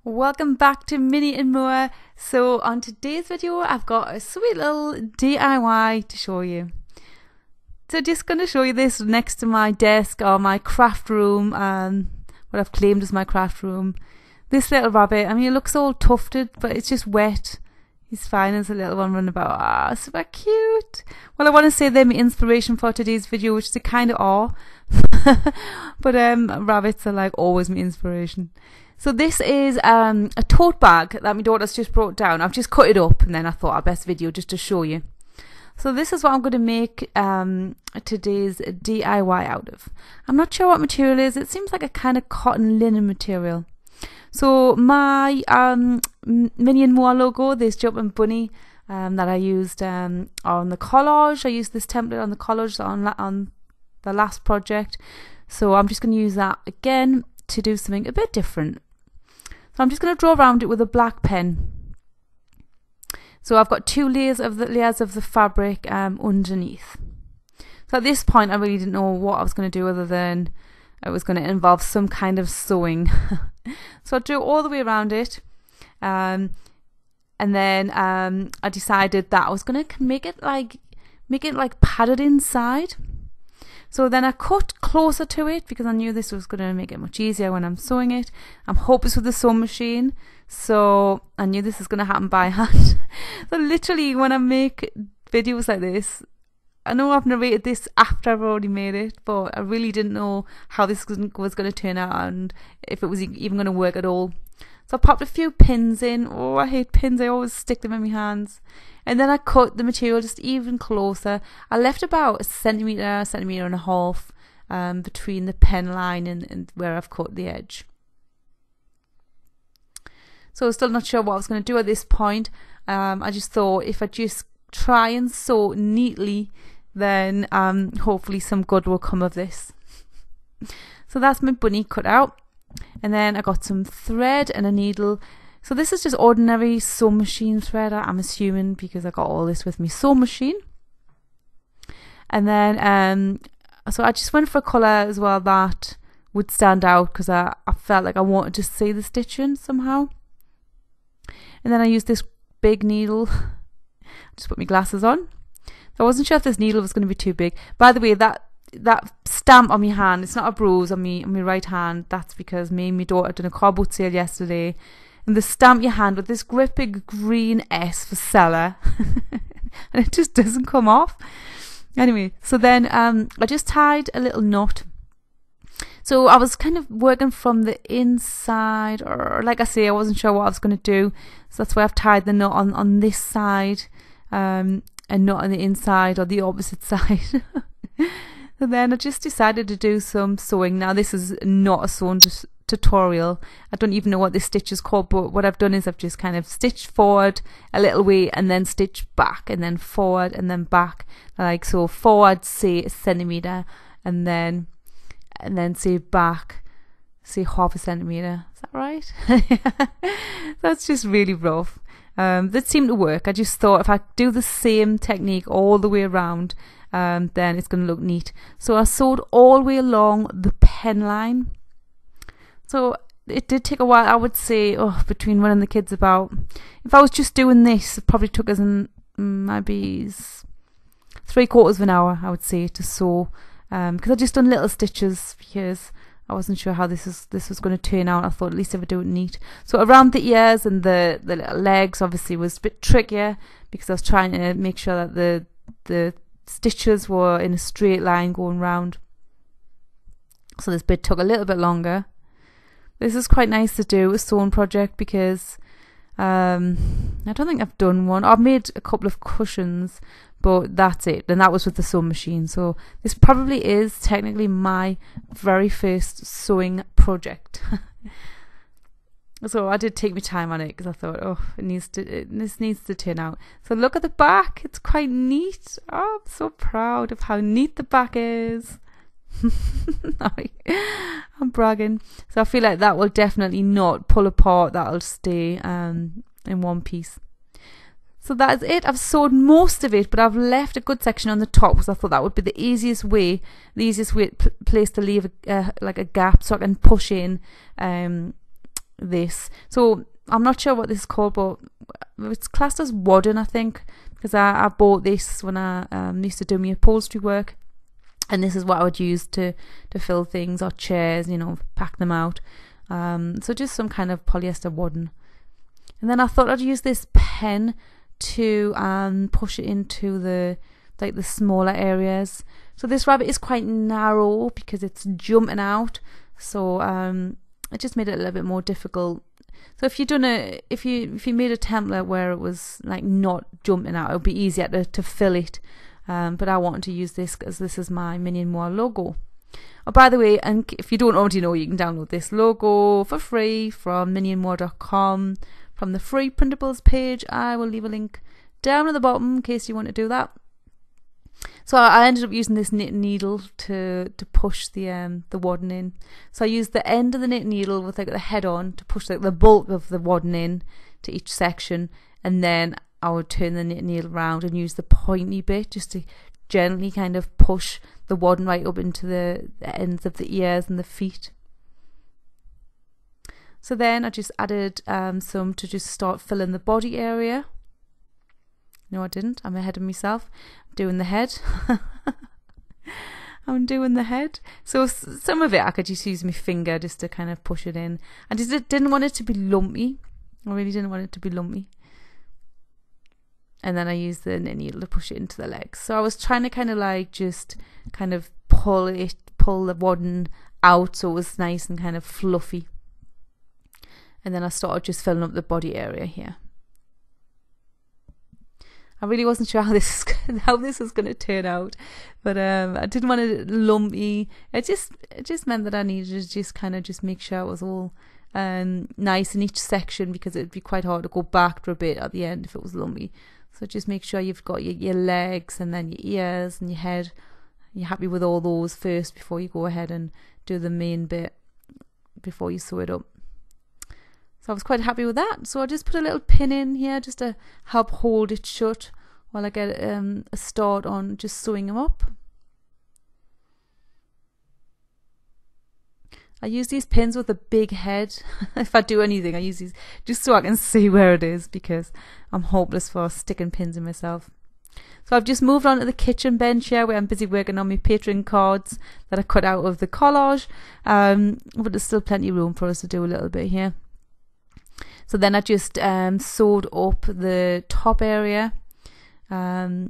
Welcome back to Minnie and Moa. So on today's video I've got a sweet little DIY to show you. So just going to show you this next to my desk or my craft room, what I've claimed as my craft room. This little rabbit, I mean it looks all tufted but it's just wet. He's fine as a little one running about. Ah, super cute. Well, I want to say they're my inspiration for today's video, which they kind of are. But rabbits are like always my inspiration. So this is a tote bag that my daughter's just brought down. I've just cut it up and then I thought I'd best video just to show you. So this is what I'm going to make today's DIY out of. I'm not sure what material it is. It seems like a kind of cotton linen material. So my Minnie and Moa logo, this jumping bunny that I used on the collage. I used this template on the collage on the last project. So I'm just going to use that again to do something a bit different. So I'm just going to draw around it with a black pen. So I've got two layers of the fabric underneath. So at this point I really didn't know what I was going to do other than it was going to involve some kind of sewing. So I drew all the way around it, and then I decided that I was going to make it like padded inside. So then I cut closer to it because I knew this was going to make it much easier when I'm sewing it. I'm hopeless with the sewing machine, so I knew this is going to happen by hand. So literally when I make videos like this, I know I've narrated this after I've already made it, but I really didn't know how this was going to turn out and if it was even going to work at all. So I popped a few pins in. Oh, I hate pins. I always stick them in my hands. And then I cut the material just even closer. I left about a centimetre and a half between the pen line and where I've cut the edge. So I'm still not sure what I was going to do at this point. I just thought if I just try and sew neatly, then hopefully some good will come of this. So that's my bunny cut out, and then I got some thread and a needle. So this is just ordinary sewing machine thread, I'm assuming, because I got all this with my sewing machine. And then so I just went for a colour as well that would stand out because I felt like I wanted to see the stitching somehow. And then I used this big needle. Just put my glasses on. I wasn't sure if this needle was going to be too big. By the way, that stamp on my hand, it's not a bruise on my right hand. That's because me and my daughter done a car boot sale yesterday, and they stamp your hand with this great big green S for seller, and it just doesn't come off. Anyway, so then I just tied a little knot. So I was kind of working from the inside, or like I say, I wasn't sure what I was going to do. So that's why I've tied the knot on this side, and not on the inside or the opposite side. And then I just decided to do some sewing. Now this is not a sewing tutorial. I don't even know what this stitch is called, but what I've done is I've just kind of stitched forward a little way and then stitched back and then forward and then back, like so. Forward say a centimetre and then say back say half a centimetre. Is that right? That's just really rough. That seemed to work. I just thought if I do the same technique all the way around, then it's going to look neat. So I sewed all the way along the pen line. So it did take a while, I would say, between running the kids about. If I was just doing this, it probably took us maybe 3/4 of an hour, I would say, to sew. Because I just done little stitches because I wasn't sure how this was going to turn out. I thought at least if I do it neat. So around the ears and the little legs obviously was a bit trickier because I was trying to make sure that the stitches were in a straight line going round. So this bit took a little bit longer. This is quite nice to do a sewing project because I don't think I've done one. I've made a couple of cushions, but that's it, and that was with the sewing machine. So this probably is technically my very first sewing project. So I did take my time on it because I thought, this needs to turn out. So look at the back, it's quite neat. Oh, I'm so proud of how neat the back is. I'm bragging. So I feel like that will definitely not pull apart. That'll stay in one piece. So that is it. I've sewed most of it, but I've left a good section on the top because I thought that would be the easiest place to leave like a gap so I can push in this. So I'm not sure what this is called, but it's classed as wadding, I think, because I bought this when I used to do my upholstery work, and this is what I would use to fill things or chairs, you know, pack them out. So just some kind of polyester wadding. And then I thought I'd use this pen to push it into the smaller areas. So this rabbit is quite narrow because it's jumping out, so it just made it a little bit more difficult. So if you made a template where it was like not jumping out, it would be easier to fill it. But I wanted to use this because this is my Minnie and Moi logo. Oh, by the way, and if you don't already know, you can download this logo for free from minnieandmoi.com from the free printables page. I will leave a link down at the bottom in case you want to do that. So I ended up using this knit needle to push the wadding in. So I used the end of the knit needle with like the head on to push like the bulk of the wadding in to each section, and then I would turn the knit needle around and use the pointy bit just to gently kind of push the wadding right up into the ends of the ears and the feet. So then I just added some to just start filling the body area. No, I didn't. I'm ahead of myself. I'm doing the head. I'm doing the head. So some of it I could just use my finger just to kind of push it in. I just didn't want it to be lumpy. I really didn't want it to be lumpy. And then I used the knit needle to push it into the legs. So I was trying to kind of like just kind of pull the wadding out so it was nice and kind of fluffy. And then I started just filling up the body area here. I really wasn't sure how this was going to turn out, but I didn't want it lumpy. It just meant that I needed to just kind of just make sure it was all nice in each section, because it'd be quite hard to go back for a bit at the end if it was lumpy. So just make sure you've got your legs and then your ears and your head. You're happy with all those first before you go ahead and do the main bit before you sew it up. So I was quite happy with that. So I just put a little pin in here just to help hold it shut while I get a start on just sewing them up. I use these pins with a big head. If I do anything, I use these just so I can see where it is, because I'm hopeless for sticking pins in myself. So I've just moved on to the kitchen bench here, where I'm busy working on my Patreon cards that I cut out of the collage. But there's still plenty of room for us to do a little bit here. So then I just sewed up the top area. So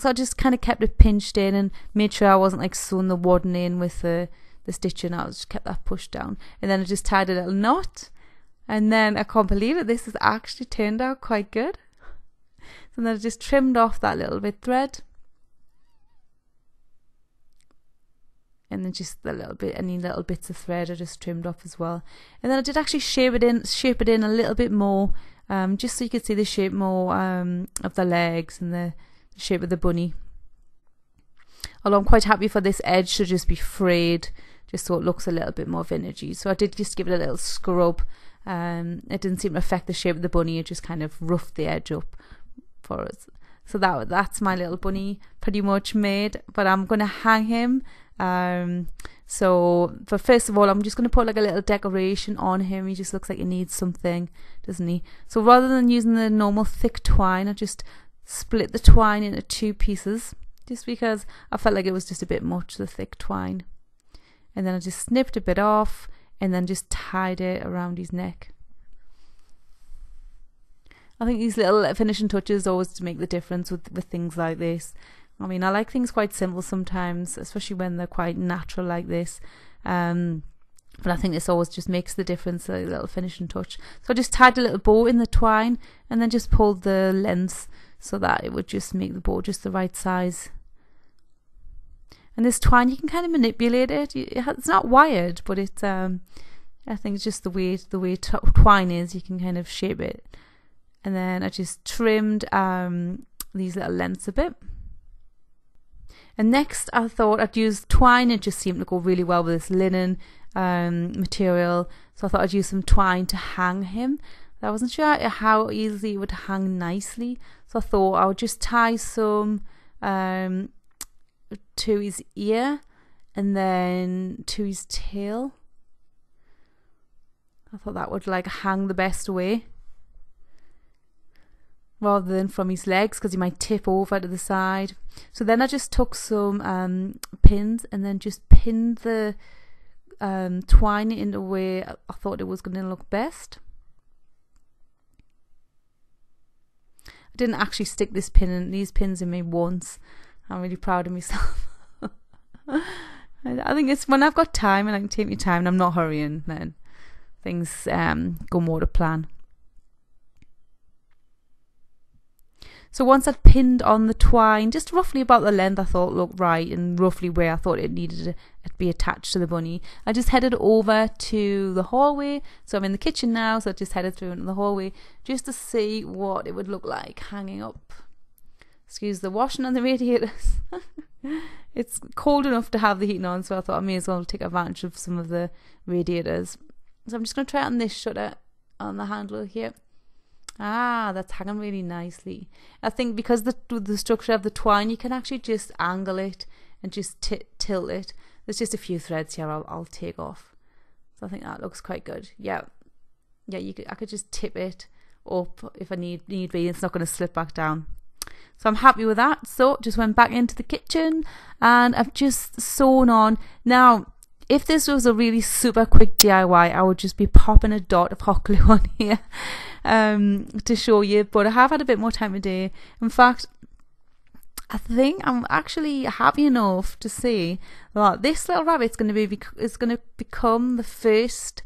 I just kind of kept it pinched in and made sure I wasn't like sewing the wadding in with the stitching. I just kept that pushed down. And then I just tied a little knot. And then I can't believe it, this has actually turned out quite good. So then I just trimmed off that little bit thread. And then just any little bits of thread I just trimmed off as well. And then I did actually shape it in a little bit more, just so you could see the shape more of the legs and the shape of the bunny. Although I'm quite happy for this edge to just be frayed, just so it looks a little bit more vintagey. So I did just give it a little scrub. It didn't seem to affect the shape of the bunny, it just kind of roughed the edge up for us. So that's my little bunny pretty much made, but I'm going to hang him. So for first of all, I'm just going to put like a little decoration on him. He just looks like he needs something, doesn't he? So rather than using the normal thick twine, I just split the twine into 2 pieces, just because I felt like it was just a bit much, the thick twine. And then I just snipped a bit off and then just tied it around his neck. I think these little finishing touches always to make the difference with things like this. I mean, I like things quite simple sometimes, especially when they're quite natural like this. But I think this always just makes the difference, a little finishing touch. So I just tied a little bow in the twine and then just pulled the lengths so that it would just make the bow just the right size. And this twine, you can kind of manipulate it. It's not wired, but it's I think it's just the way twine is. You can kind of shape it. And then I just trimmed these little lengths a bit. And next I thought I'd use twine. It just seemed to go really well with this linen material. So I thought I'd use some twine to hang him. I wasn't sure how easily it would hang nicely. So I thought I would just tie some to his ear and then to his tail. I thought that would like hang the best away, rather than from his legs, because he might tip over to the side. So then I just took some pins and then just pinned the twine in the way I thought it was going to look best. I didn't actually stick these pins in me once. I'm really proud of myself. I think it's when I've got time and I can take my time and I'm not hurrying, then things go more to plan. So once I'd pinned on the twine, just roughly about the length I thought looked right and roughly where I thought it needed to be attached to the bunny, I just headed over to the hallway. So I'm in the kitchen now, so I just headed through into the hallway just to see what it would look like hanging up. Excuse the washing on the radiators. It's cold enough to have the heating on, so I thought I may as well take advantage of some of the radiators. So I'm just going to try it on this shutter on the handle here. Ah, that's hanging really nicely. I think because the structure of the twine, you can actually just angle it and just tilt it. There's just a few threads here I'll take off. So I think that looks quite good. Yeah, I could just tip it up if I need be. It's not going to slip back down. So I'm happy with that. So just went back into the kitchen and I've just sewn on. Now, if this was a really super quick DIY, I would just be popping a dot of hot glue on here to show you. But I have had a bit more time today. In fact, I think I'm actually happy enough to say that this little rabbit's going to become the first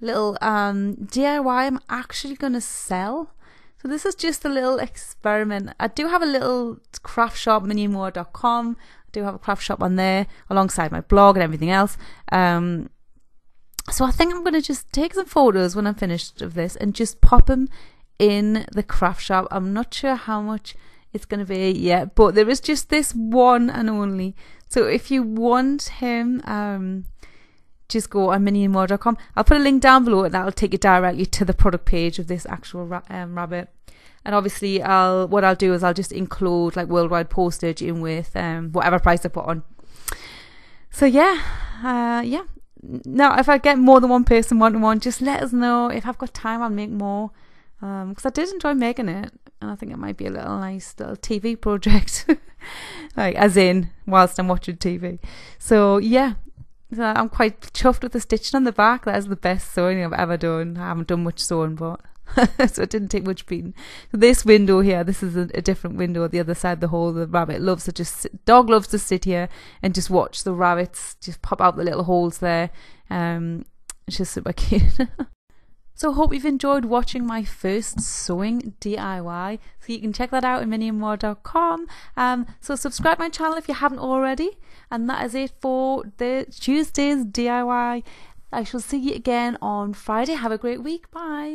little DIY I'm actually going to sell. So this is just a little experiment. I do have a little craft shop, minniemore.com. I do have a craft shop on there alongside my blog and everything else. So I think I'm going to just take some photos when I'm finished of this and just pop them in the craft shop. I'm not sure how much it's going to be yet, but there is just this one and only. So if you want him, just go on minniemore.com. I'll put a link down below and that'll take you directly to the product page of this actual rabbit. And obviously what I'll do is I'll just include like worldwide postage in with whatever price I put on. So yeah. Now if I get more than one person one-to-one, just let us know. If I've got time, I'll make more, because I did enjoy making it and I think it might be a nice little TV project. Like as in whilst I'm watching TV. So yeah. So I'm quite chuffed with the stitching on the back. That is the best sewing I've ever done. I haven't done much sewing, but so it didn't take much beating. So this window here, this is a different window at the other side of the hole. The rabbit loves to dog loves to sit here and just watch the rabbits just pop out the little holes there. It's just super cute. So hope you've enjoyed watching my first sewing DIY. So you can check that out at minniemore.com. So subscribe to my channel if you haven't already. And that is it for the Tuesday's DIY. I shall see you again on Friday. Have a great week. Bye.